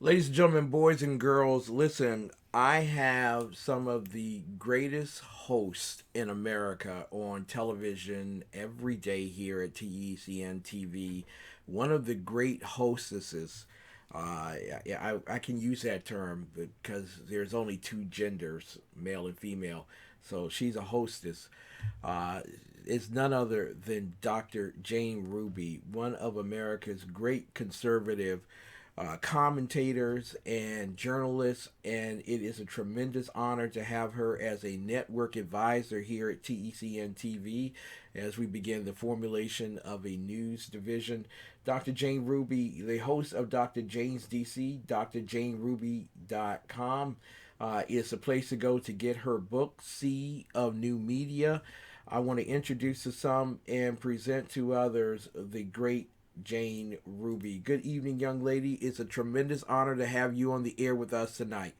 Ladies and gentlemen, boys and girls, listen, I have some of the greatest hosts in America on television every day here at TECN TV. One of the great hostesses. I can use that term because there's only two genders, male and female. So she's a hostess. Uh, is none other than Dr. Jane Ruby, one of America's great conservative commentators and journalists, and it is a tremendous honor to have her as a network advisor here at TECN TV as we begin the formulation of a news division. Dr. Jane Ruby, the host of Dr. Jane's DC, drjaneruby.com, is the place to go to get her book, Sea of New Media. I want to introduce to some and present to others the great Jane Ruby. Good evening, young lady. It's a tremendous honor to have you on the air with us tonight.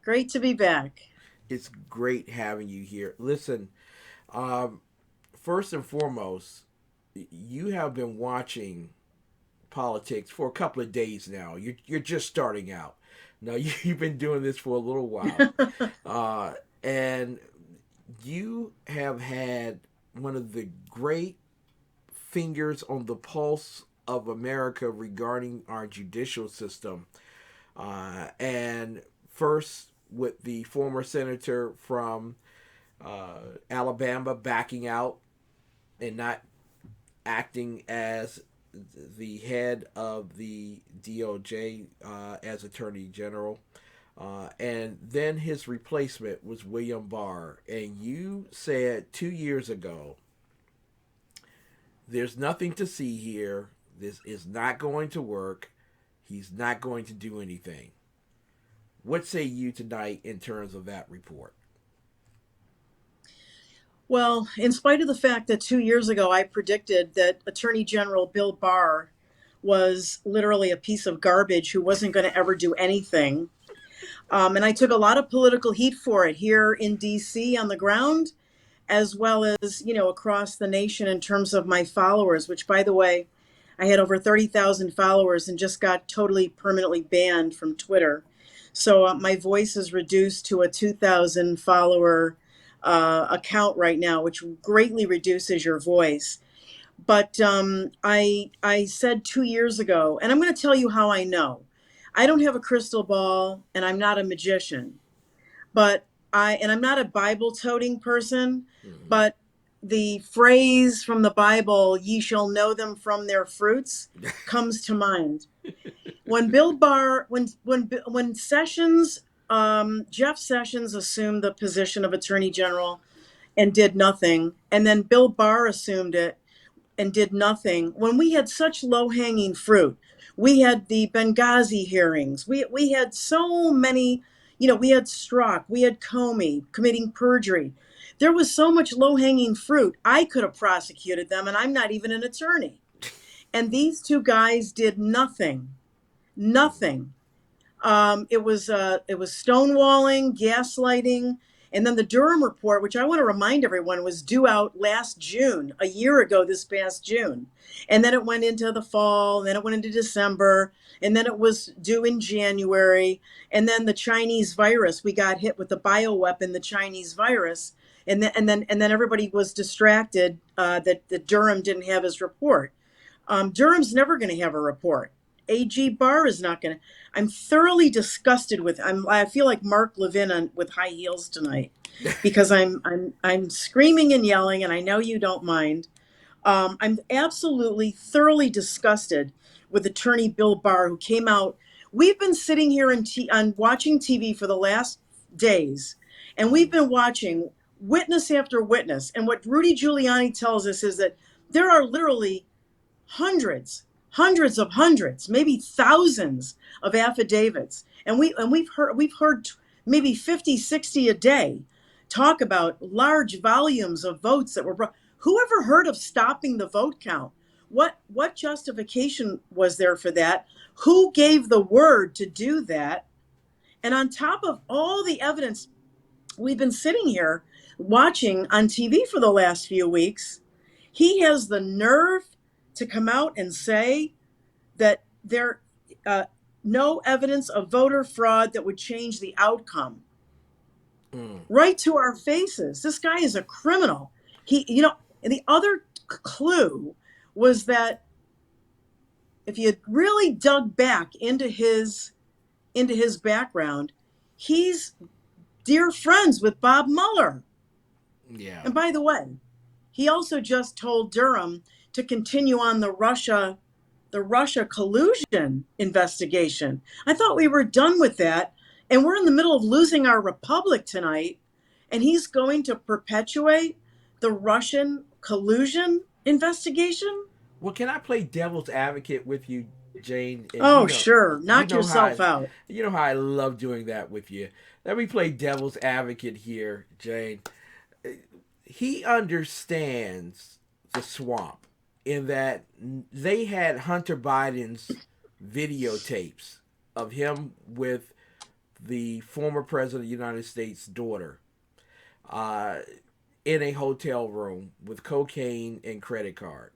Great to be back. It's great having you here. Listen, um, first and foremost, you have been watching politics for a couple of days now. You're just starting out. Now you've been doing this for a little while, uh, and you have had one of the great fingers on the pulse of America regarding our judicial system. And first, with the former senator from Alabama backing out and not acting as the head of the DOJ as Attorney General. And then his replacement was William Barr. And you said 2 years ago, there's nothing to see here. This is not going to work. He's not going to do anything. What say you tonight in terms of that report? Well, in spite of the fact that 2 years ago I predicted that Attorney General Bill Barr was literally a piece of garbage who wasn't going to ever do anything, and I took a lot of political heat for it here in DC on the ground, as well as, across the nation in terms of my followers, which, by the way, I had over 30,000 followers and just got totally permanently banned from Twitter. So my voice is reduced to a 2,000 follower account right now, which greatly reduces your voice. But I said 2 years ago, and I'm going to tell you how I know. I don't have a crystal ball, and I'm not a magician, but I'm not a Bible toting person, Mm-hmm. but the phrase from the Bible, "Ye shall know them from their fruits," comes to mind. When Bill Barr, when Sessions, Jeff Sessions assumed the position of Attorney General and did nothing, and then Bill Barr assumed it and did nothing. When we had such low hanging fruit, we had the Benghazi hearings. We had so many, we had Strzok, we had Comey committing perjury. There was so much low hanging fruit. I could have prosecuted them, and I'm not even an attorney. And these two guys did nothing, nothing. It was stonewalling, gaslighting, and then the Durham report, which I want to remind everyone was due out last June, a year ago this past June, and then it went into the fall, and then it went into December, and then it was due in January, and then the Chinese virus. We got hit with the bioweapon, the Chinese virus, and then everybody was distracted that Durham didn't have his report. Durham's never going to have a report. AG Barr is not going to. I'm thoroughly disgusted with. I feel like Mark Levin with high heels tonight, because I'm screaming and yelling, and I know you don't mind. I'm absolutely thoroughly disgusted with Attorney Bill Barr, who came out. We've been sitting here on watching TV for the last days, and we've been watching witness after witness. And what Rudy Giuliani tells us is that there are literally hundreds, hundreds of hundreds, maybe thousands of affidavits. And we've heard maybe 50, 60 a day talk about large volumes of votes that were brought. Who ever heard of stopping the vote count? What justification was there for that? Who gave the word to do that? And on top of all the evidence we've been sitting here watching on TV for the last few weeks, he has the nerve to come out and say that there uh, no evidence of voter fraud that would change the outcome, Mm. right to our faces. This guy is a criminal. And the other clue was that if you really dug back into his background, he's dear friends with Bob Mueller. Yeah. And by the way, he also just told Durham to continue on the Russia collusion investigation. I thought we were done with that, and we're in the middle of losing our republic tonight, and he's going to perpetuate the Russian collusion investigation? Well, can I play devil's advocate with you, Jane? And Oh, sure. you Knock know how yourself out. you know how I love doing that with you. Let me play devil's advocate here, Jane. He understands the swamp in that they had Hunter Biden's videotapes of him with the former president of the United States' daughter uh, in a hotel room with cocaine and credit card.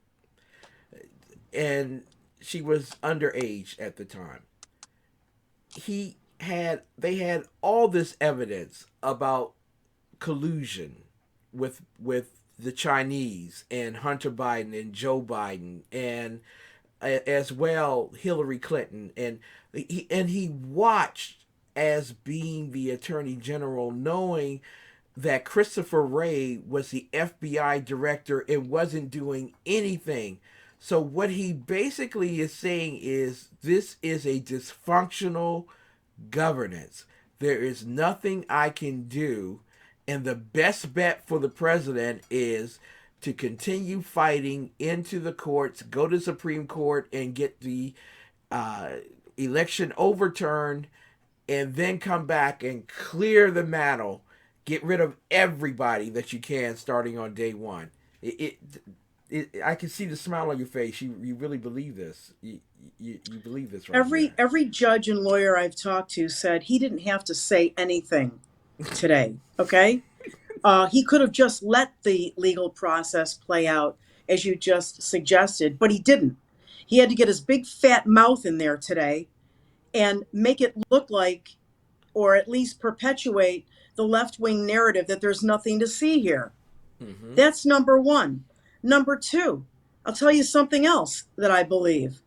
And she was underage at the time. They had all this evidence about collusion with the Chinese and Hunter Biden and Joe Biden and as well Hillary Clinton, and he watched as being the attorney general, knowing that Christopher Wray was the FBI director and wasn't doing anything. So what he basically is saying is this is a dysfunctional governance. There is nothing I can do, and the best bet for the president is to continue fighting into the courts, go to Supreme Court, and get the uh, election overturned, and then come back and clear the mantle, get rid of everybody that you can starting on day one. I can see the smile on your face. You really believe this. You believe this right here. Every judge and lawyer I've talked to said he didn't have to say anything today. Okay, he could have just let the legal process play out as you just suggested, but he didn't. He had to get his big fat mouth in there today and make it look like, or at least perpetuate the left wing narrative that there's nothing to see here. Mm-hmm. That's number one. Number two, I'll tell you something else that I believe.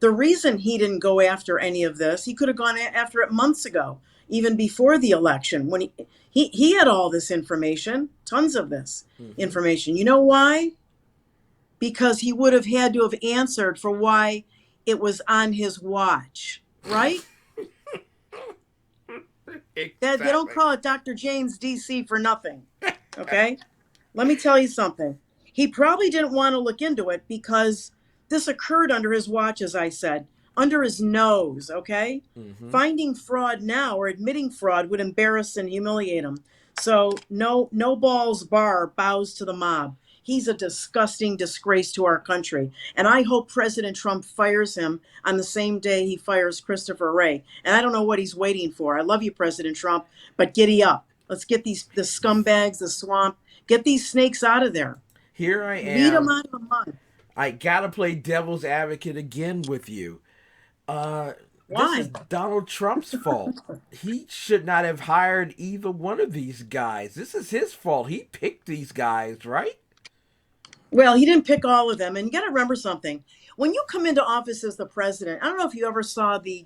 The reason he didn't go after any of this, he could have gone after it months ago, even before the election, when he had all this information, tons of this Mm-hmm. information. You know why? Because he would have had to have answered for why it was on his watch, right? That they don't Exactly. call it Dr. James DC for nothing. Okay? Let me tell you something. He probably didn't want to look into it because this occurred under his watch, as I said, under his nose, okay? Mm-hmm. Finding fraud now or admitting fraud would embarrass and humiliate him. So no balls bar bows to the mob. He's a disgusting disgrace to our country. And I hope President Trump fires him on the same day he fires Christopher Wray. And I don't know what he's waiting for. I love you, President Trump, but giddy up. Let's get the scumbags, the swamp, get these snakes out of there. Here I Weed them am. out of the mud. I gotta play devil's advocate again with you. This is Why? Donald Trump's fault. He should not have hired either one of these guys. This is his fault. He picked these guys, right? Well, he didn't pick all of them. And you got to remember something. When you come into office as the president, I don't know if you ever saw the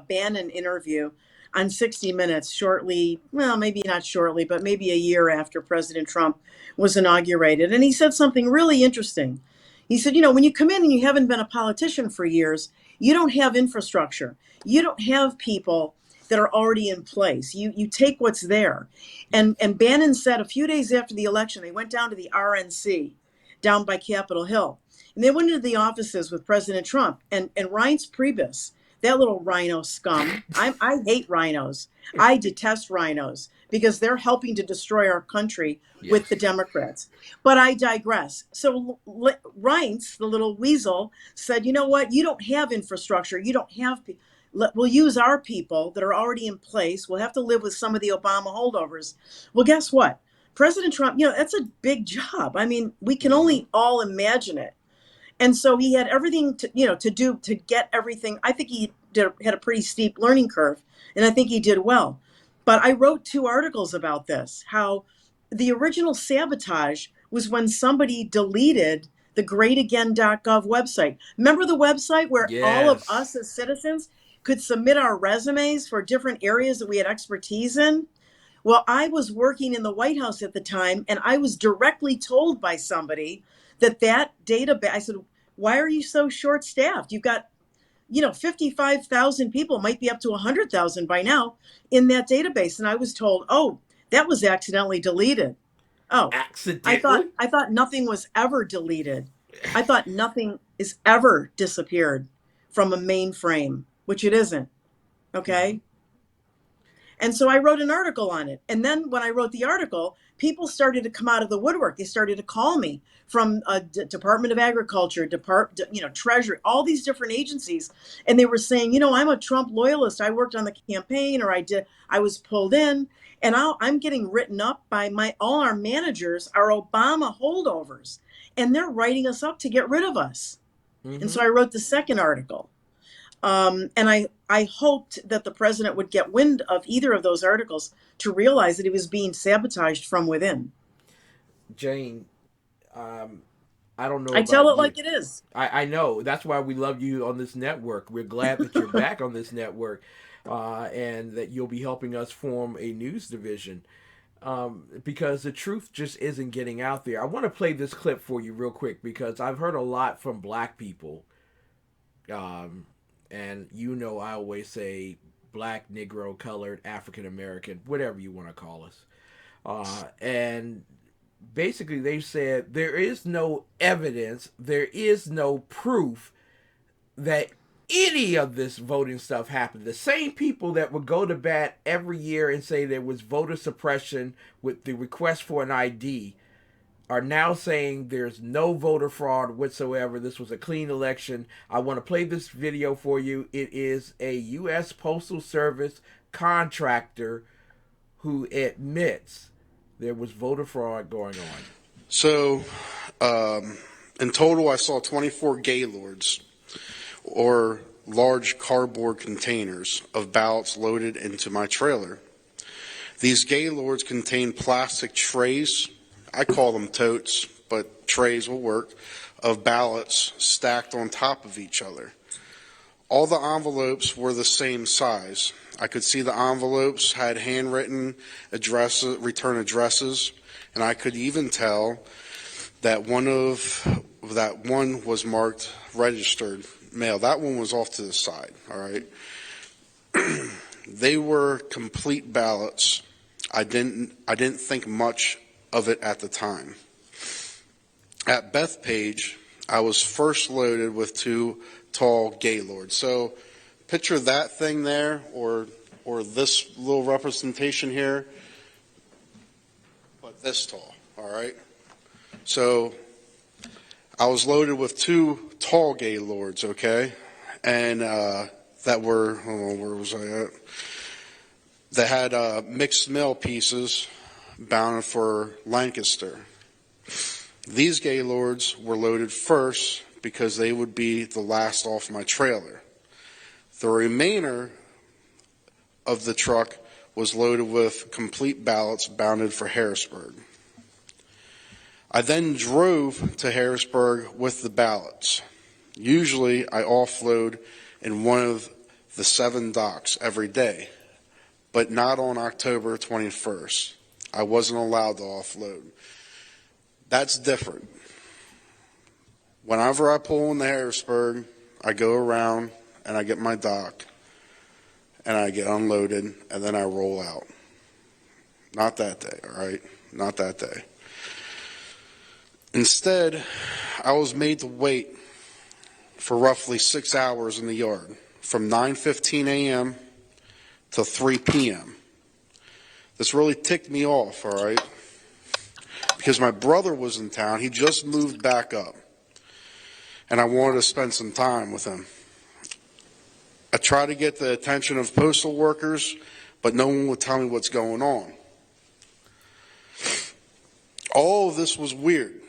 Bannon interview on 60 Minutes shortly, well, maybe not shortly, but maybe a year after President Trump was inaugurated. And he said something really interesting. He said, when you come in and you haven't been a politician for years, you don't have infrastructure. You don't have people that are already in place. You take what's there. And Bannon said a few days after the election, they went down to the RNC down by Capitol Hill. And they went into the offices with President Trump and Reince Priebus, that little rhino scum. I hate rhinos. I detest rhinos because they're helping to destroy our country with Yes. the Democrats. But I digress. So Reince, the little weasel, said, you know what? You don't have infrastructure. You don't have we'll use our people that are already in place. We'll have to live with some of the Obama holdovers. Well, guess what? President Trump, that's a big job. I mean, we can Mm-hmm. only all imagine it. And so he had everything to, to do to get everything. I think had a pretty steep learning curve, and I think he did well. But I wrote 2 articles about this, how the original sabotage was when somebody deleted the greatagain.gov website. Remember the website where all of Yes. us as citizens could submit our resumes for different areas that we had expertise in? Well, I was working in the White House at the time, and I was directly told by somebody that database, I said, why are you so short staffed? You've got, 55,000 people, might be up to 100,000 by now in that database. And I was told, oh, that was accidentally deleted. Oh, I thought, Accidentally? I thought nothing was ever deleted. I thought nothing is ever disappeared from a mainframe, which it isn't. Mm-hmm. Okay. And so I wrote an article on it. And then when I wrote the article, people started to come out of the woodwork. They started to call me from Department of Agriculture, Treasury, all these different agencies. And they were saying, I'm a Trump loyalist. I worked on the campaign, or I was pulled in. And I'm getting written up by all our managers, our Obama holdovers. And they're writing us up to get rid of us. And Mm-hmm. so I wrote the second article. And I hoped that the president would get wind of either of those articles to realize that he was being sabotaged from within. Jane, um, I don't know I tell about it you. like it is. I know. That's why we love you on this network. We're glad that you're back on this network, and that you'll be helping us form a news division, because the truth just isn't getting out there. I want to play this clip for you real quick because I've heard a lot from black people. Um, and I always say black, Negro, colored, African American, whatever you want to call us. And basically, they said there is no evidence, there is no proof that any of this voting stuff happened. The same people that would go to bat every year and say there was voter suppression with the request for an ID are now saying there's no voter fraud whatsoever. This was a clean election. I want to play this video for you. It is a U.S. Postal Service contractor who admits there was voter fraud going on. So, in total, I saw 24 gaylords, or large cardboard containers of ballots loaded into my trailer. These gaylords contain plastic trays, I call them totes, but trays will work, of ballots stacked on top of each other. All the envelopes were the same size. I could see the envelopes had handwritten return addresses, and I could even tell that one was marked registered mail. That one was off to the side, all right? They were complete ballots. I didn't think much of it at the time. At Bethpage, I was first loaded with 2 tall gaylords. So picture that thing there, or this little representation here, but this tall, all right? So I was loaded with 2 tall gaylords, okay? And that were, where was I at? That had mixed mail pieces bound for Lancaster. These gaylords were loaded first because they would be the last off my trailer. The remainder of the truck was loaded with complete ballots bounded for Harrisburg. I then drove to Harrisburg with the ballots. Usually I offload in one of the 7 docks every day, but not on October 21st. I wasn't allowed to offload. That's different. Whenever I pull into Harrisburg, I go around and I get my dock and I get unloaded and then I roll out. Not that day, all right? Not that day. Instead, I was made to wait for roughly 6 hours in the yard, from 9:15 a.m. to 3 p.m. This really ticked me off, all right? Because my brother was in town. He just moved back up. And I wanted to spend some time with him. I tried to get the attention of postal workers, but no one would tell me what's going on. All of this was weird.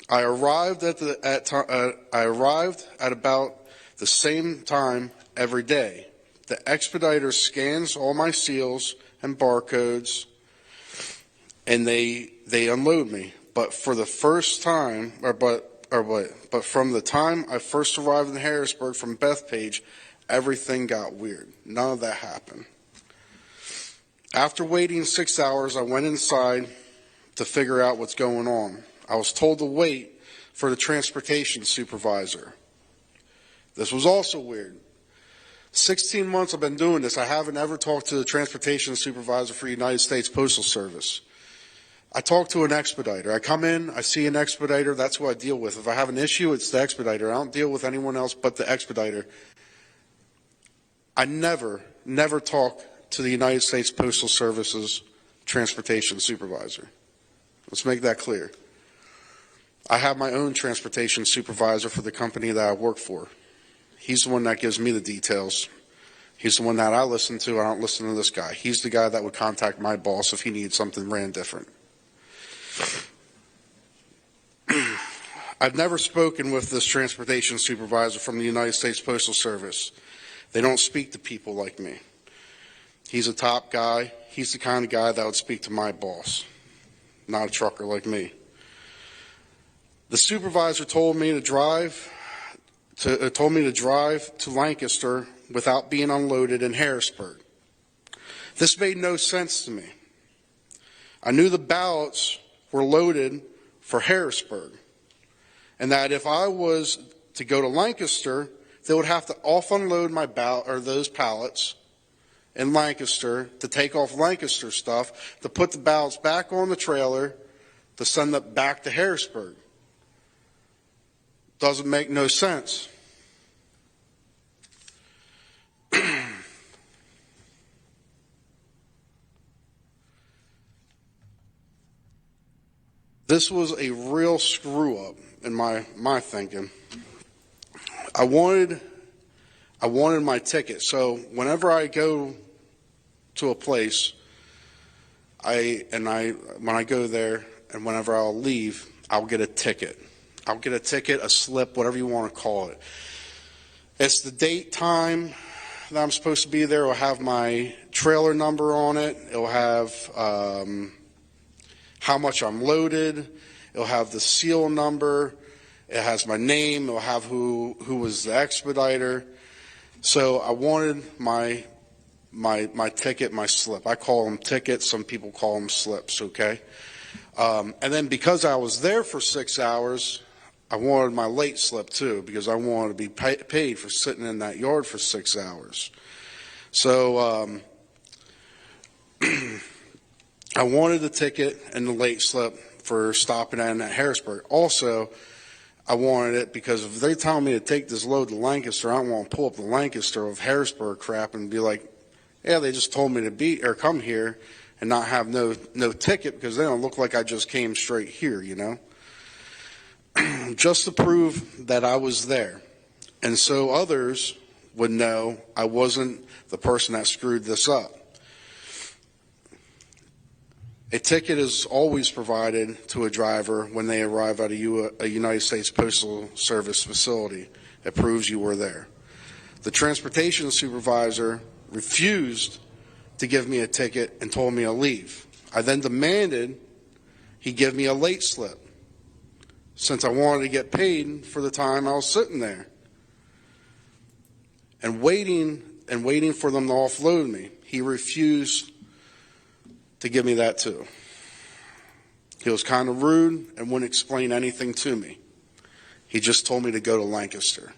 I arrived I arrived at about the same time every day. The expediter scans all my seals and barcodes, and they unload me. But for the first time, but from the time I first arrived in Harrisburg from Bethpage, everything got weird. None of that happened. After waiting 6 hours, I went inside to figure out what's going on. I was told to wait for the transportation supervisor. This was also weird. 16 months I've been doing this. I haven't ever talked to the transportation supervisor for the United States Postal Service. I talk to an expediter. I come in, I see an expediter, that's who I deal with. If I have an issue, it's the expediter. I don't deal with anyone else but the expediter. I never talk to the United States Postal Service's transportation supervisor. Let's make that clear. I have my own transportation supervisor for the company that I work for. He's the one that gives me the details. He's the one that I listen to. I don't listen to this guy. He's the guy that would contact my boss if he needed something ran different. I've never spoken with this transportation supervisor from the United States Postal Service. They don't speak to people like me. He's a top guy. He's the kind of guy that would speak to my boss, not a trucker like me. The supervisor told me to drive to Lancaster without being unloaded in Harrisburg. This made no sense to me. I knew the ballots were loaded for Harrisburg, and that if I was to go to Lancaster, they would have to off-unload my ballot or those pallets in Lancaster to take off Lancaster stuff, to put the ballots back on the trailer, to send it back to Harrisburg. Doesn't make no sense. This was a real screw up in my thinking. I wanted my ticket. So whenever I go to a place, when I go there and whenever I'll leave, I'll get a ticket. I'll get a ticket, a slip, whatever you want to call it. It's the date, time that I'm supposed to be there. It'll have my trailer number on it. It'll have how much I'm loaded. It'll have the seal number. It has my name. It'll have who was the expediter. So I wanted my ticket, my slip. I call them tickets. Some people call them slips, okay? And then because I was there for 6 hours, I wanted my late slip too, because I wanted to be paid for sitting in that yard for 6 hours. So I wanted the ticket and the late slip for stopping in at Harrisburg. Also, I wanted it because if they're telling me to take this load to Lancaster, I don't want to pull up the Lancaster of Harrisburg crap and be like, yeah, they just told me to come here and not have no ticket, because they don't look like I just came straight here, you know. Just to prove that I was there. And so others would know I wasn't the person that screwed this up. A ticket is always provided to a driver when they arrive at a United States Postal Service facility. It proves you were there. The transportation supervisor refused to give me a ticket and told me to leave. I then demanded he give me a late slip, since I wanted to get paid for the time I was sitting there. And waiting for them to offload me, he refused to give me that too. He was kind of rude and wouldn't explain anything to me. He just told me to go to Lancaster.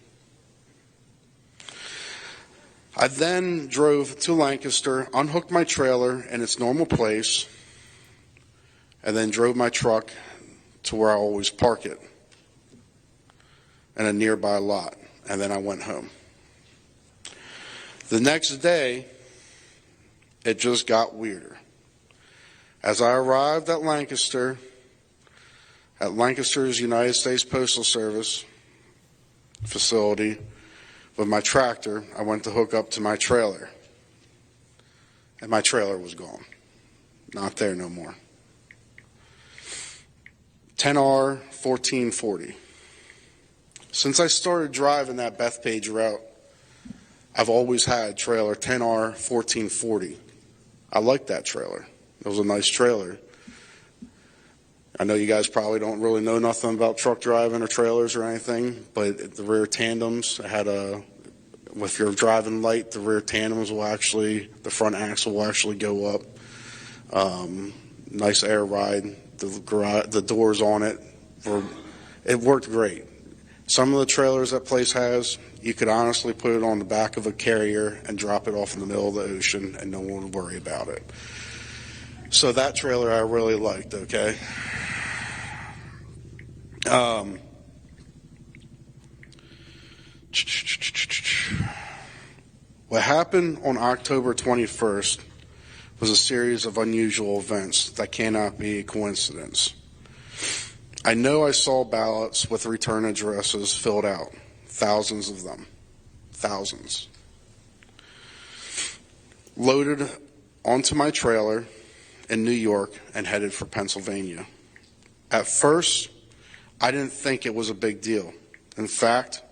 I then drove to Lancaster, unhooked my trailer in its normal place, and then drove my truck to where I always park it in a nearby lot, and then I went home. The next day, it just got weirder. As I arrived at Lancaster's United States Postal Service facility with my tractor, I went to hook up to my trailer, and my trailer was gone. Not there no more. 10R 1440. Since I started driving that Bethpage route, I've always had trailer 10R 1440. I like that trailer. It was a nice trailer. I know you guys probably don't really know nothing about truck driving or trailers or anything, but the rear tandems had if you're driving light, the rear tandems the front axle will actually go up. Nice air ride. The doors on it worked great. Some of the trailers that place has, you could honestly put it on the back of a carrier and drop it off in the middle of the ocean and no one would worry about it. So that trailer I really liked, okay? What happened on October 21st was a series of unusual events that cannot be a coincidence. I know I saw ballots with return addresses filled out, thousands of them, thousands, loaded onto my trailer in New York and headed for Pennsylvania. At first, I didn't think it was a big deal. In fact,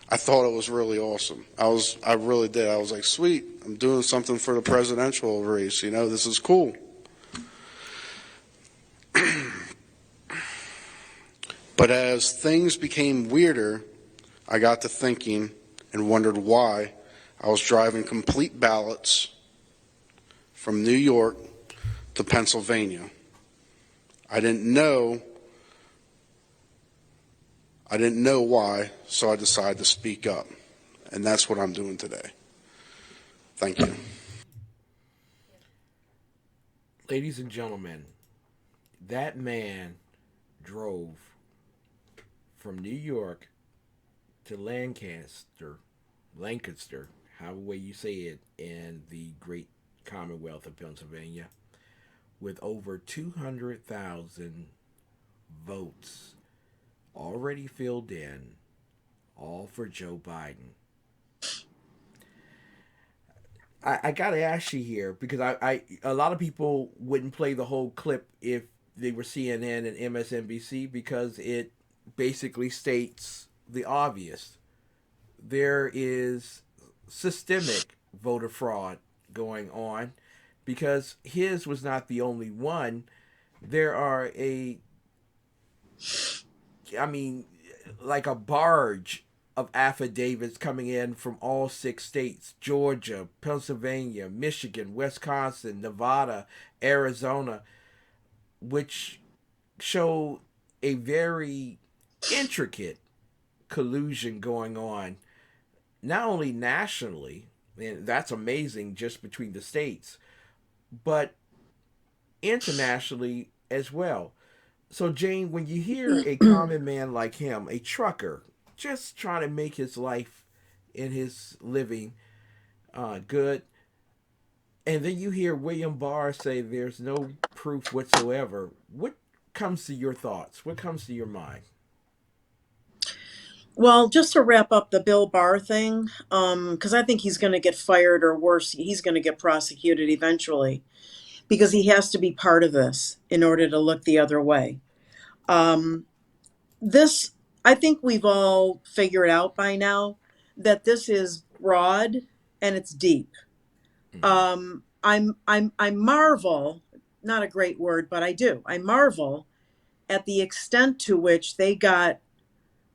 I thought it was really awesome. I really did. I was like, sweet, I'm doing something for the presidential race. This is cool. But as things became weirder, I got to thinking and wondered why I was driving complete ballots from New York to Pennsylvania. I didn't know why, so I decided to speak up. And that's what I'm doing today. Thank you. Ladies and gentlemen, that man drove from New York to Lancaster, however way you say it, in the great Commonwealth of Pennsylvania, with over 200,000 votes already filled in, all for Joe Biden. I gotta ask you here because a lot of people wouldn't play the whole clip if they were CNN and MSNBC because it basically states the obvious. There is systemic voter fraud going on because his was not the only one. There are like a barge of affidavits coming in from all 6 states: Georgia, Pennsylvania, Michigan, Wisconsin, Nevada, Arizona, which show a very intricate collusion going on, not only nationally, and that's amazing just between the states, but internationally as well. So, Jane, when you hear a common man like him, a trucker, just trying to make his life and his living good, and then you hear William Barr say there's no proof whatsoever, what comes to your thoughts? What comes to your mind? Well, just to wrap up the Bill Barr thing, because I think he's going to get fired or worse, he's going to get prosecuted eventually because he has to be part of this in order to look the other way. Um, this, I think we've all figured out by now that this is broad and it's deep. Mm-hmm. I marvel, not a great word, but I do. I marvel at the extent to which they got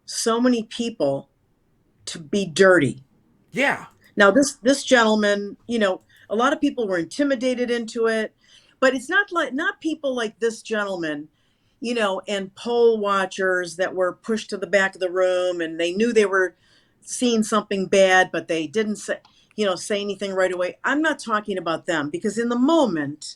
so many people to be dirty. Yeah. Now, this gentleman, a lot of people were intimidated into it, but it's not people like this gentleman, and poll watchers that were pushed to the back of the room and they knew they were seeing something bad, but they didn't say anything right away. I'm not talking about them because in the moment,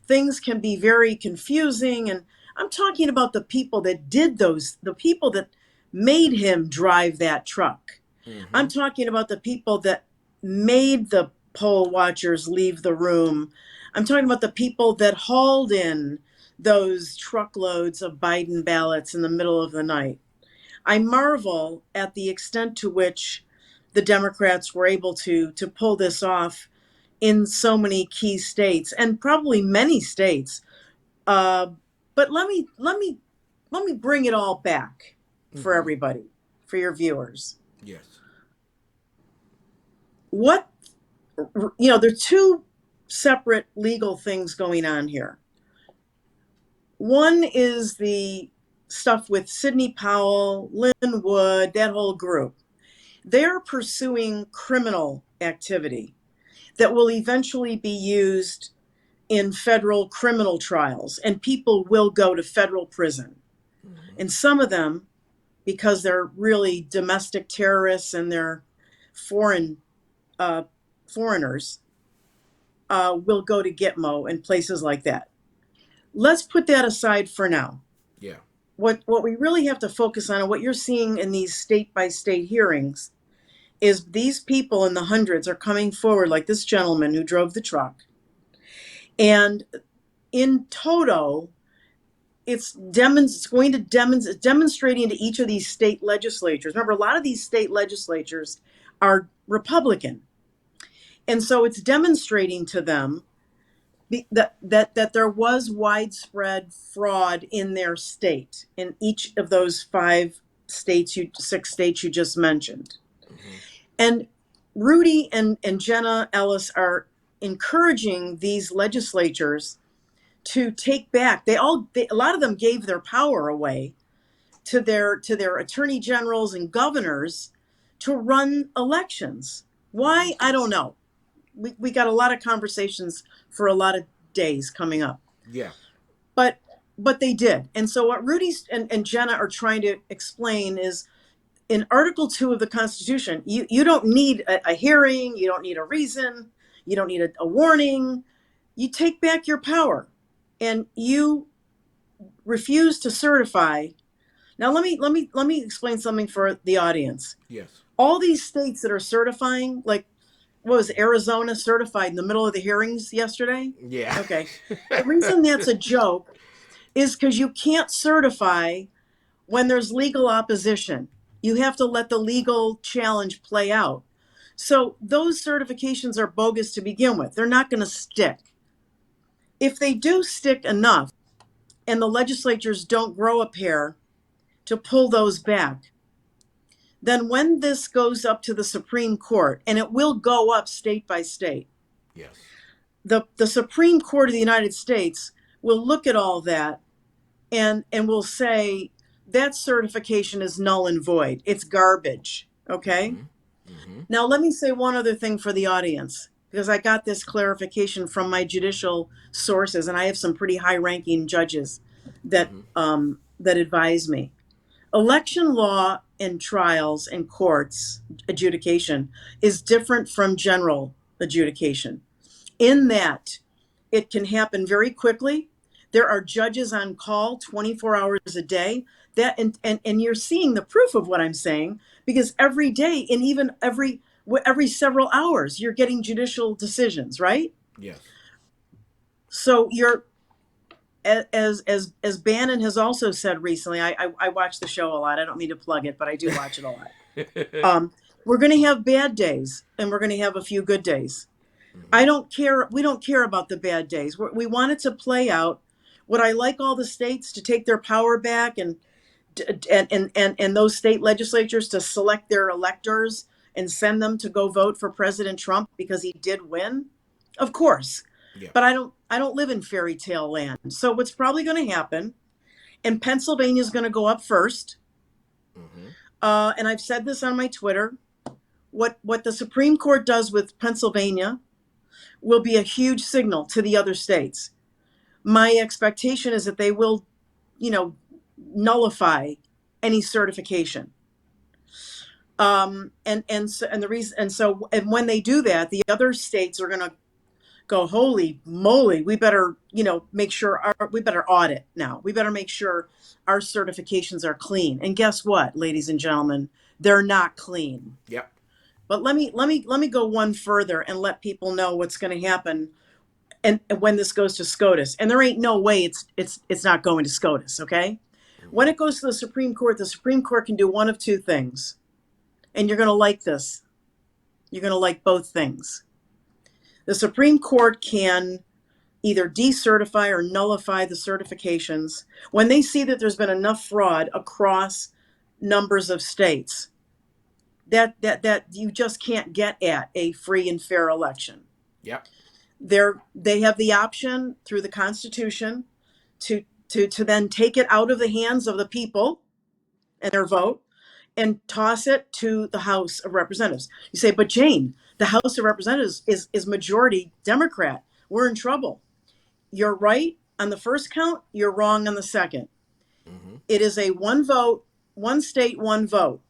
things can be very confusing. And I'm talking about the people that did the people that made him drive that truck. Mm-hmm. I'm talking about the people that made the poll watchers leave the room. I'm talking about the people that hauled in those truckloads of Biden ballots in the middle of the night. I marvel at the extent to which the Democrats were able to pull this off in so many key states and probably many states. Uh, but let me let me bring it all back for Mm-hmm. everybody, for your viewers. Yes. What, there are two separate legal things going on here. One is the stuff with Sidney Powell, Lynn Wood, that whole group. They're pursuing criminal activity that will eventually be used in federal criminal trials, and people will go to federal prison. Mm-hmm. And some of them, because they're really domestic terrorists and they're foreign foreigners, will go to Gitmo and places like that. Let's put that aside for now. Yeah. What we really have to focus on, and what you're seeing in these state by state hearings, is these people in the hundreds are coming forward, like this gentleman who drove the truck. And in toto, it's demonstrating to each of these state legislatures. Remember, a lot of these state legislatures are Republican. And so it's demonstrating to them that there was widespread fraud in their state, in each of those six states you just mentioned. Mm-hmm. And Rudy and Jenna Ellis are encouraging these legislatures to take back. A lot of them gave their power away to their attorney generals and governors to run elections. Why? I don't know. We got a lot of conversations for a lot of days coming up. Yeah. But they did. And so what Rudy and Jenna are trying to explain is, in Article 2 of the Constitution, you don't need a hearing, you don't need a reason, you don't need a warning. You take back your power and you refuse to certify. Now let me explain something for the audience. Yes. All these states that are certifying, like what was it, Arizona certified in the middle of the hearings yesterday? Yeah. Okay. The reason that's a joke is because you can't certify when there's legal opposition. You have to let the legal challenge play out. So those certifications are bogus to begin with. They're not going to stick. If they do stick enough and the legislatures don't grow a pair to pull those back, then when this goes up to the Supreme Court, and it will go up state by state, Yes. the Supreme Court of the United States will look at all that and will say that certification is null and void. It's garbage. Okay. Mm-hmm. Mm-hmm. Now, let me say one other thing for the audience, because I got this clarification from my judicial sources, and I have some pretty high-ranking judges that Mm-hmm. that advise me. Election law and trials and courts adjudication is different from general adjudication, in that it can happen very quickly. There are judges on call 24 hours a day. That and you're seeing the proof of what I'm saying, because every day, and even every several hours, you're getting judicial decisions, right? Yes. So you're, as Bannon has also said recently. I watch the show a lot. I don't mean to plug it, but I do watch it a lot. We're going to have bad days and we're going to have a few good days. Mm-hmm. I don't care. We don't care about the bad days. We want it to play out. Would I like all the states to take their power back and those state legislatures to select their electors and send them to go vote for President Trump because he did win? Of course. Yeah. But I don't live in fairy tale land. So what's probably going to happen, and Pennsylvania is going to go up first. Mm-hmm. And I've said this on my Twitter. What the Supreme Court does with Pennsylvania will be a huge signal to the other states. My expectation is that they will, nullify any certification. And the reason, and when they do that, the other states are going to go, holy moly, we better, make sure we better audit now. We better make sure our certifications are clean. And guess what, ladies and gentlemen, they're not clean. Yep. But let me go one further and let people know what's going to happen, and when this goes to SCOTUS. And there ain't no way it's not going to SCOTUS. Okay. Mm-hmm. When it goes to the Supreme Court can do one of two things. And you're going to like this. You're going to like both things. The Supreme Court can either decertify or nullify the certifications when they see that there's been enough fraud across numbers of states that you just can't get at a free and fair election. Yep. They have the option through the Constitution to then take it out of the hands of the people and their vote and toss it to the House of Representatives. You say, but Jane, the House of Representatives is majority Democrat. We're in trouble. You're right on the first count, you're wrong on the second. Mm-hmm. It is a one vote, one state, one vote.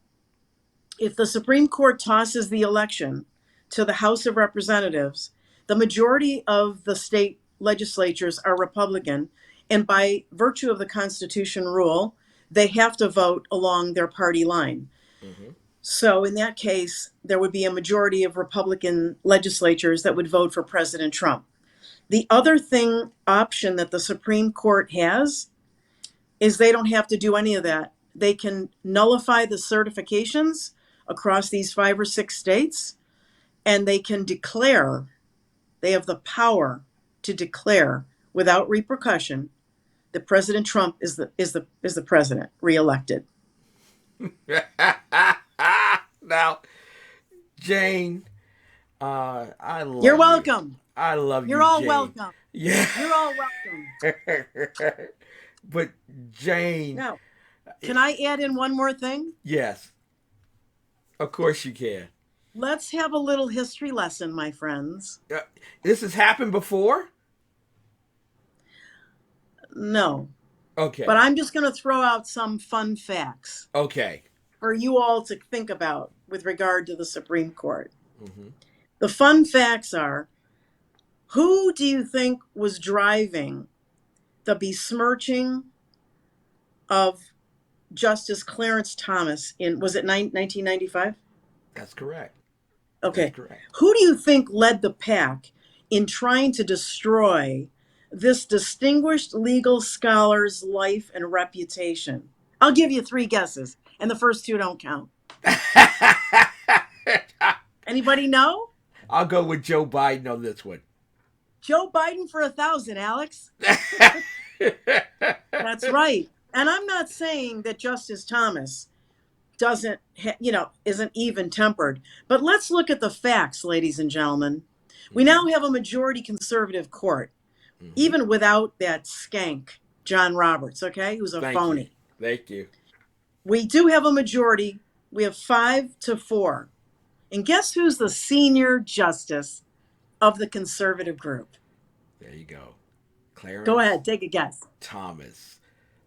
If the Supreme Court tosses the election to the House of Representatives, the majority of the state legislatures are Republican, and by virtue of the Constitution rule, they have to vote along their party line. Mm-hmm. So in that case, there would be a majority of Republican legislatures that would vote for President Trump. The other option that the Supreme Court has is they don't have to do any of that. They can nullify the certifications across these 5 or 6 states, and they can declare, they have the power to declare without repercussion that President Trump is the president, reelected. Now, Jane, I love You're you. welcome. I love You're you, all Jane. welcome. Yeah. You're all welcome. But Jane, Now, can I add in one more thing? yes, of course you can. Let's have a little history lesson, my friends. This has happened before? No, Okay. but I'm just going to throw out some fun facts Okay. for you all to think about with regard to the Supreme Court. Mm-hmm. The fun facts are, who do you think was driving the besmirching of Justice Clarence Thomas was it 1995? That's correct. Okay. That's correct. Who do you think led the pack in trying to destroy this distinguished legal scholar's life and reputation? I'll give you 3 guesses, and the first 2 don't count. Anybody know? I'll go with Joe Biden on this one. Joe Biden for 1,000, Alex. That's right. And I'm not saying that Justice Thomas isn't even tempered. But let's look at the facts, ladies and gentlemen. We now have a majority conservative court, even without that skank, John Roberts, okay, who's a phony. Thank you. We do have a majority. We have 5-4. And guess who's the senior justice of the conservative group? There you go. Clarence. Go ahead, take a guess. Thomas.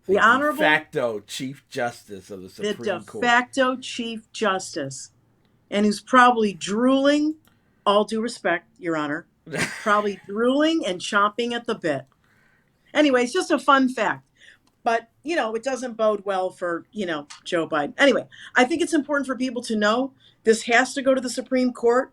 The Honorable de facto Chief Justice of the Supreme Court. The de facto Chief Justice. And who's probably drooling, all due respect, Your Honor, probably drooling and chomping at the bit. Anyway, it's just a fun fact. But, it doesn't bode well for, Joe Biden. Anyway, I think it's important for people to know this has to go to the Supreme Court.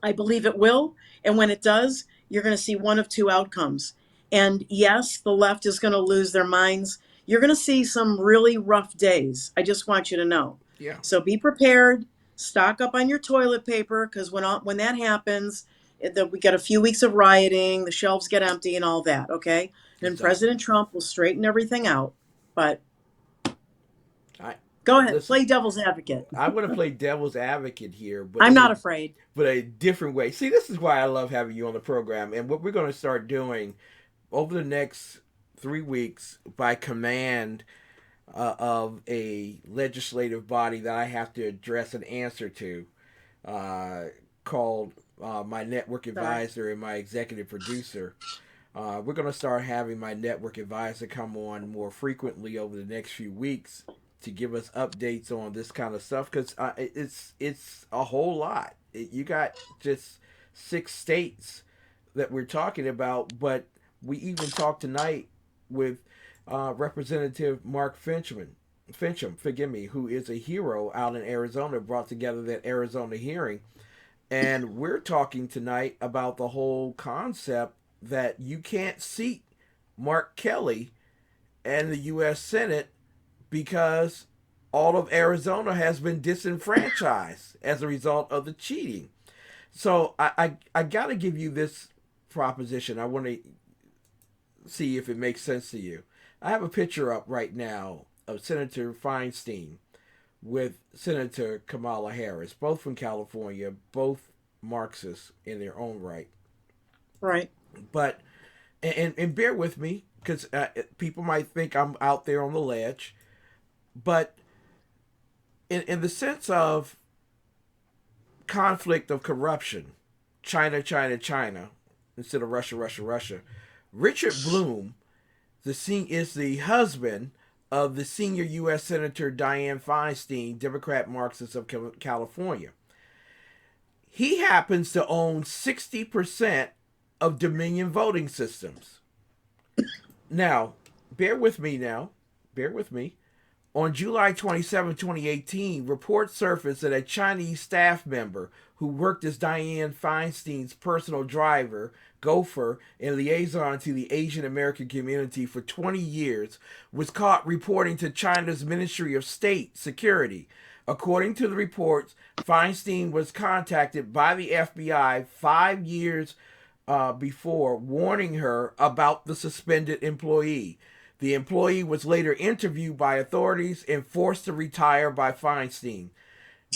I believe it will. And when it does, you're going to see one of 2 outcomes. And yes, the left is going to lose their minds. You're going to see some really rough days. I just want you to know. Yeah. So be prepared. Stock up on your toilet paper, because when that happens, we get a few weeks of rioting, the shelves get empty and all that, okay? And Exactly. President Trump will straighten everything out. But go ahead, play devil's advocate. I want to play devil's advocate here. But I'm not afraid. But a different way. See, this is why I love having you on the program. And what we're going to start doing over the next 3 weeks by command of a legislative body that I have to address and answer to, called my network advisor and my executive producer. We're going to start having my network advisor come on more frequently over the next few weeks to give us updates on this kind of stuff, because it's a whole lot. You got just 6 states that we're talking about, but we even talked tonight with Representative Mark Fincham, who is a hero out in Arizona, brought together that Arizona hearing. And we're talking tonight about the whole concept that you can't seat Mark Kelly and the U.S. Senate because all of Arizona has been disenfranchised as a result of the cheating. So I got to give you this proposition. I want to see if it makes sense to you. I have a picture up right now of Senator Feinstein with Senator Kamala Harris, both from California, both Marxists in their own right. Right. But and bear with me because people might think I'm out there on the ledge, but in the sense of conflict of corruption, China, China, China, instead of Russia, Russia, Russia. Richard Bloom, is the husband of the senior U.S. Senator Dianne Feinstein, Democrat Marxist of California. He happens to own 60% of Dominion Voting Systems. Now, bear with me now. Bear with me. On July 27, 2018, reports surfaced that a Chinese staff member who worked as Dianne Feinstein's personal driver, gopher, and liaison to the Asian American community for 20 years was caught reporting to China's Ministry of State Security. According to the reports, Feinstein was contacted by the FBI 5 years before, warning her about the suspended employee. The employee was later interviewed by authorities and forced to retire by Feinstein.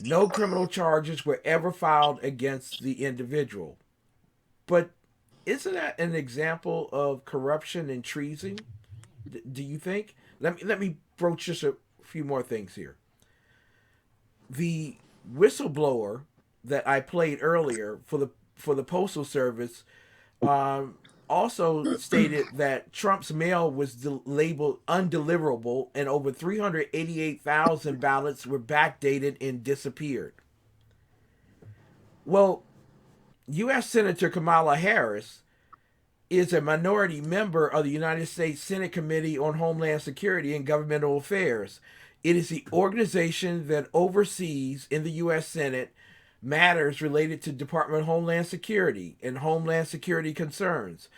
No criminal charges were ever filed against the individual. But isn't that an example of corruption and treason? Do you think? Let me broach just a few more things here. The whistleblower that I played earlier for the Postal Service um, also stated that Trump's mail was labeled undeliverable and over 388,000 ballots were backdated and disappeared. Well, U.S. Senator Kamala Harris is a minority member of the United States Senate Committee on Homeland Security and Governmental Affairs. It is the organization that oversees in the U.S. Senate matters related to Department of Homeland Security and Homeland Security concerns,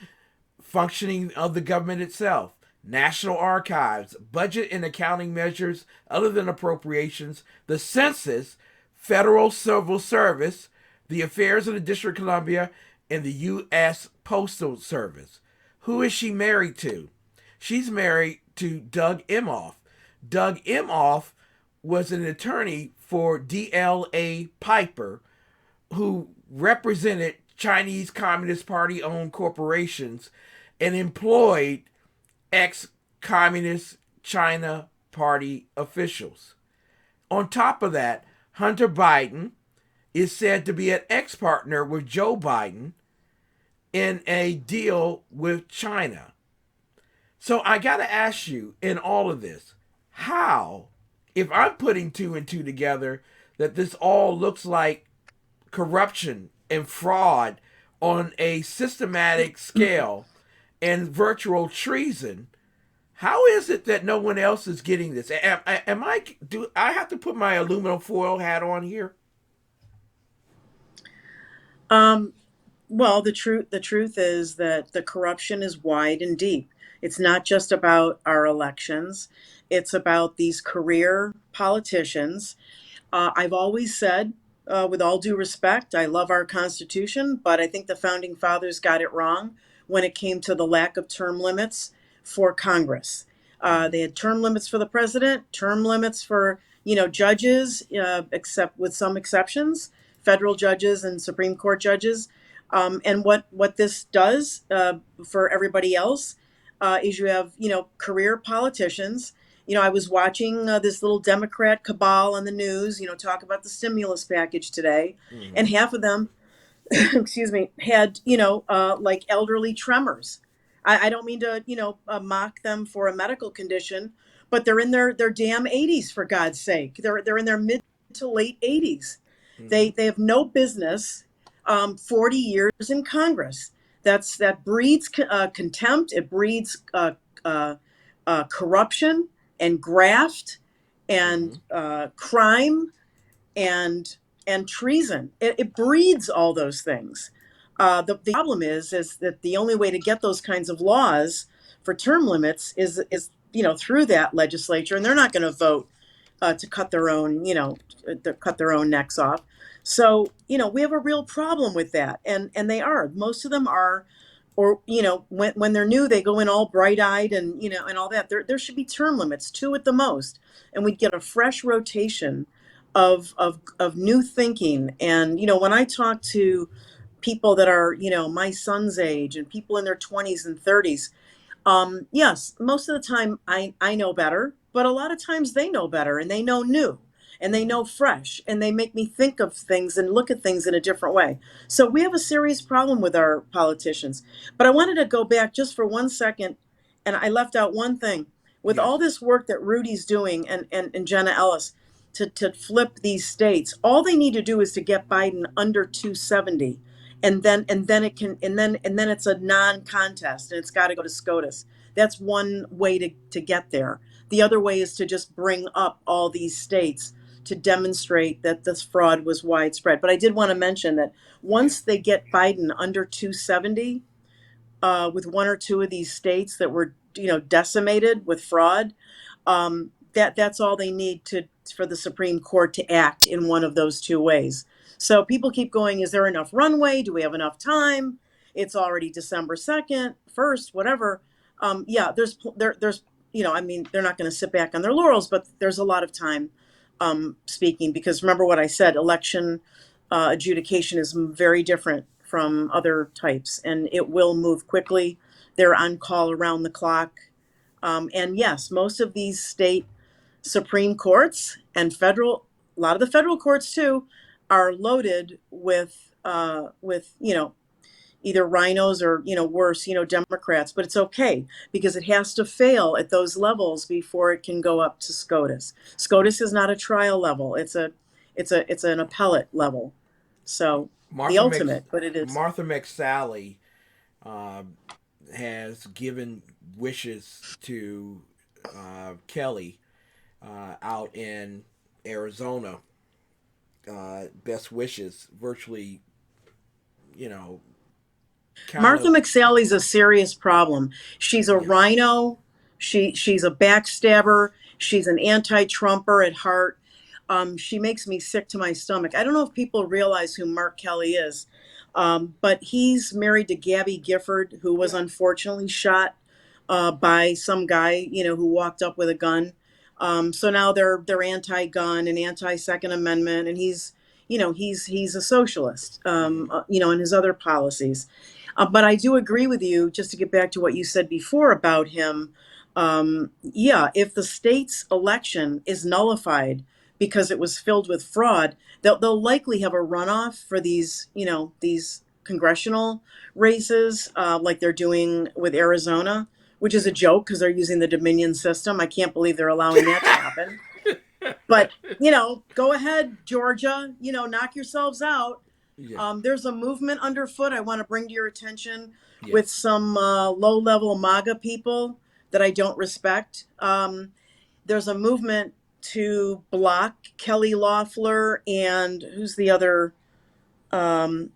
functioning of the government itself, national archives, budget and accounting measures other than appropriations, the census, federal civil service, the affairs of the District of Columbia, and the U.S. Postal Service. Who is she married to? She's married to Doug Emhoff. Doug Emhoff was an attorney for DLA Piper, who represented Chinese Communist Party owned corporations and employed ex Communist China Party officials. On top of that, Hunter Biden is said to be an ex partner with Joe Biden in a deal with China. So I got to ask you in all of this, how, if I'm putting two and two together, that this all looks like corruption and fraud on a systematic scale and virtual treason, how is it that no one else is getting this? Do I have to put my aluminum foil hat on here? Um, well, the truth is that the corruption is wide and deep. It's not just about our elections. It's about these career politicians. I've always said, with all due respect, I love our Constitution, but I think the founding fathers got it wrong when it came to the lack of term limits for Congress. Mm-hmm. They had term limits for the president, term limits for judges, except with some exceptions, federal judges and Supreme Court judges. And what this does for everybody else is you have career politicians. I was watching this little Democrat cabal on the news, talk about the stimulus package today, and Mm-hmm. half of them, excuse me, had, like elderly tremors. I don't mean to, mock them for a medical condition, but they're in their damn 80s, for God's sake. They're in their mid to late 80s. Mm-hmm. They have no business 40 years in Congress. That breeds contempt. It breeds corruption and graft Mm-hmm. and crime and treason. It breeds all those things. The problem is that the only way to get those kinds of laws for term limits is through that legislature, and they're not going to vote to cut their own to cut their own necks off. So we have a real problem with that, and they are most of them are or when they're new, they go in all bright-eyed and and all that. There should be term limits, two at the most, and we'd get a fresh rotation of new thinking. And when I talk to people that are my son's age and people in their 20s and 30s, yes, most of the time I know better, but a lot of times they know better and they know new and they know fresh and they make me think of things and look at things in a different way. So we have a serious problem with our politicians. But I wanted to go back just for 1 second, and I left out one thing. With all Yes. this work that Rudy's doing and Jenna Ellis to flip these states, all they need to do is to get Biden under 270, and then and then it's a non-contest and it's got to go to SCOTUS. That's one way to get there. The other way is to just bring up all these states to demonstrate that this fraud was widespread. But I did want to mention that Yeah. once they get Biden under 270, with one or two of these states that were decimated with fraud, that's all they need to for the Supreme Court to act in one of those two ways. So people keep going, is there enough runway? Do we have enough time? It's already December 2nd, 1st, whatever. Yeah, there's I mean, they're not going to sit back on their laurels, but there's a lot of time speaking, because remember what I said, election adjudication is very different from other types, and it will move quickly. They're on call around the clock. And yes, most of these state Supreme Courts and a lot of the federal courts too, are loaded with either rhinos or worse, Democrats. But it's okay because it has to fail at those levels before it can go up to SCOTUS. SCOTUS is not a trial level; it's an appellate level. So the Martha Mc ultimate, but it is. Martha McSally uh, has given wishes to Kelly out in Arizona. Best wishes, virtually, you know, Martha countless. McSally's a serious problem. She's a Yes. rhino. She's a backstabber. She's an anti-Trumper at heart. She makes me sick to my stomach. I don't know if people realize who Mark Kelly is, but he's married to Gabby Gifford, who was Yeah. unfortunately shot by some guy, who walked up with a gun. So now they're anti-gun and anti-Second Amendment, and he's a socialist, Hmm. in his other policies. But I do agree with you, just to get back to what you said before about him. Yeah, if the state's election is nullified because it was filled with fraud, they'll likely have a runoff for these congressional races, like they're doing with Arizona, which is a Yeah. joke because they're using the Dominion system. I can't believe they're allowing that to happen. But go ahead, Georgia. Knock yourselves out. Yeah. There's a movement underfoot I want to bring to your attention with Yes. some low-level MAGA people that I don't respect. There's a movement to block Kelly Loeffler and who's the other um,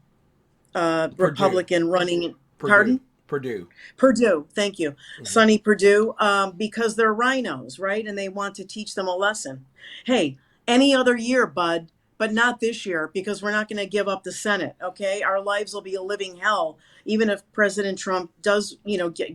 Purdue. Republican running. Purdue. Pardon? Purdue. Purdue, thank you. Hmm. Sonny Purdue, because they're rhinos, right? And they want to teach them a lesson. Hey, any other year, bud, but not this year, because we're not going to give up the Senate, okay? Our lives will be a living hell, even if President Trump does,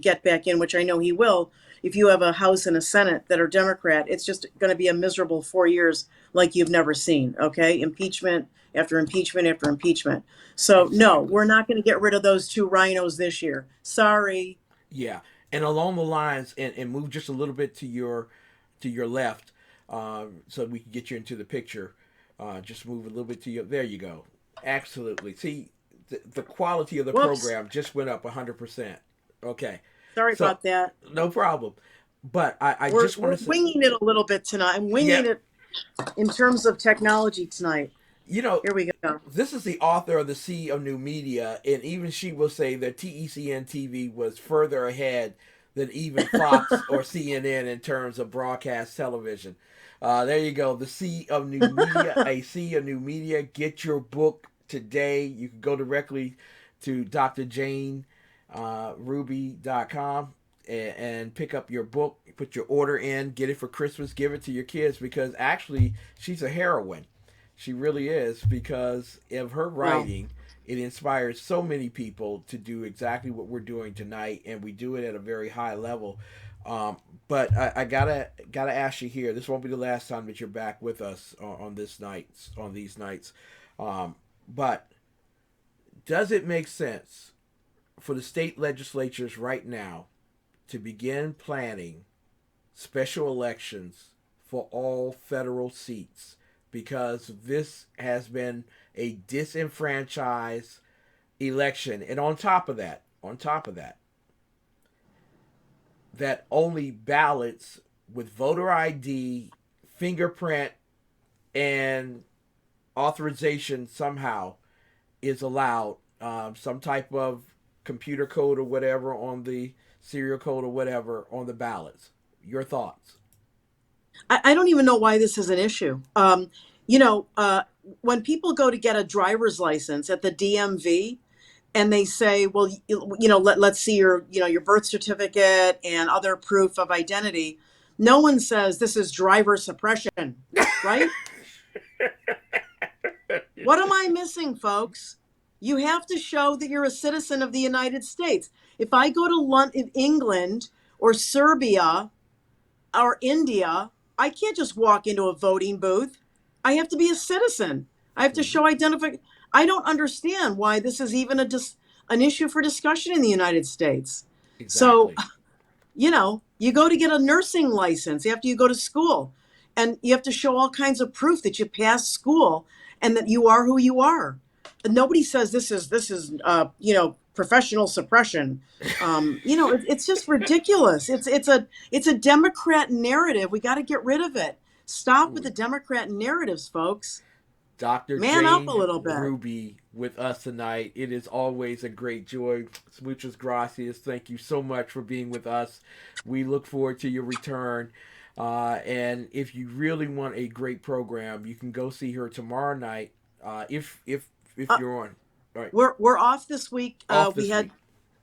get back in, which I know he will. If you have a House and a Senate that are Democrat, it's just going to be a miserable 4 years like you've never seen, okay? Impeachment after impeachment after impeachment. So, no, Exactly. we're not going to get rid of those two rhinos this year. Sorry. Yeah. And along the lines, and move just a little bit to your left, so we can get you into the picture. Just move a little bit to your. There you go. Absolutely. See, the quality of the Whoops. program just went up 100%. Okay. Sorry So about that. no problem. But I We're just want we're to say, winging it a little bit tonight. I'm yeah, winging it in terms of technology tonight. you know, Here we go. this is the author of the Sea of New Media, and even she will say that TECN TV was further ahead than even Fox or CNN in terms of broadcast television. There you go, the Sea of New Media, a Sea of New Media. Get your book today. You can go directly to drjaneruby.com and pick up your book, put your order in, get it for Christmas, give it to your kids, because actually she's a heroine. She really is, because of her Well, writing. It inspires so many people to do exactly what we're doing tonight, and we do it at a very high level. Um, but I gotta ask you here. This won't be the last time that you're back with us on this nights on these nights. But does it make sense for the state legislatures right now to begin planning special elections for all federal seats, because this has been a disenfranchised election, and on top of that, that only ballots with voter ID, fingerprint, and authorization somehow is allowed, some type of computer code or whatever on the serial code or whatever on the ballots. Your thoughts? I don't even know why this is an issue. You know, when people go to get a driver's license at the DMV, and they say, well, let's see your, your birth certificate and other proof of identity. No one says this is driver suppression, right? What am I missing, folks? You have to show that you're a citizen of the United States. If I go to London, England, or Serbia, or India, I can't just walk into a voting booth. I have to be a citizen. I have to Mm-hmm. show identification. I don't understand why this is even an issue for discussion in the United States. So, Exactly. you go to get a nursing license after you go to school, and you have to show all kinds of proof that you passed school and that you are who you are. And nobody says this is professional suppression. It's just ridiculous. It's a Democrat narrative. We got to get rid of it. Stop with the Democrat narratives, folks. Dr. Man up a Jane little bit. Ruby with us tonight. It is always a great joy. Muchas gracias. Thank you so much for being with us. We look forward to your return. And if you really want a great program, you can go see her tomorrow night. If Uh, you're on, all right, we're off this week. off We this had week.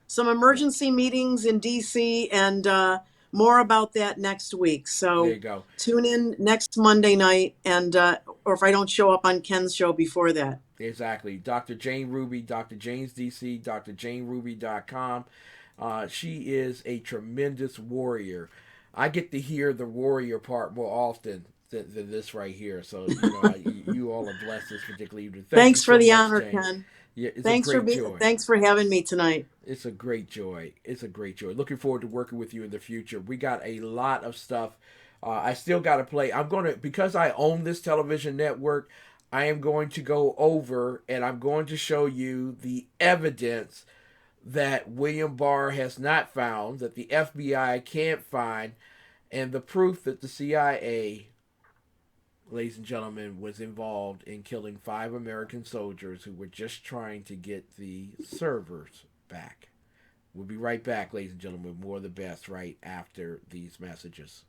some Yeah, emergency meetings in DC, and more about that next week. there So you go. tune in next Monday night, and or if I don't show up on Ken's show before that. Exactly. Dr. Jane Ruby, Dr. Jane's DC, drjaneruby.com. She is a tremendous warrior. I get to hear the warrior part more often than this right here. So, you all are blessed this particular evening. Thank you Thanks for so the much, honor, Jane. Ken. Yeah, it's a Thanks for great being. joy. Thanks for having me tonight. It's a great joy. It's a great joy. Looking forward to working with you in the future. We got a lot of stuff. I still got to play. I'm going to, because I own this television network, I am going to go over and I'm going to show you the evidence that William Barr has not found, that the FBI can't find, and the proof that the CIA, ladies and gentlemen, was involved in killing 5 American soldiers who were just trying to get the servers back. We'll be right back, ladies and gentlemen. More of the best right after these messages.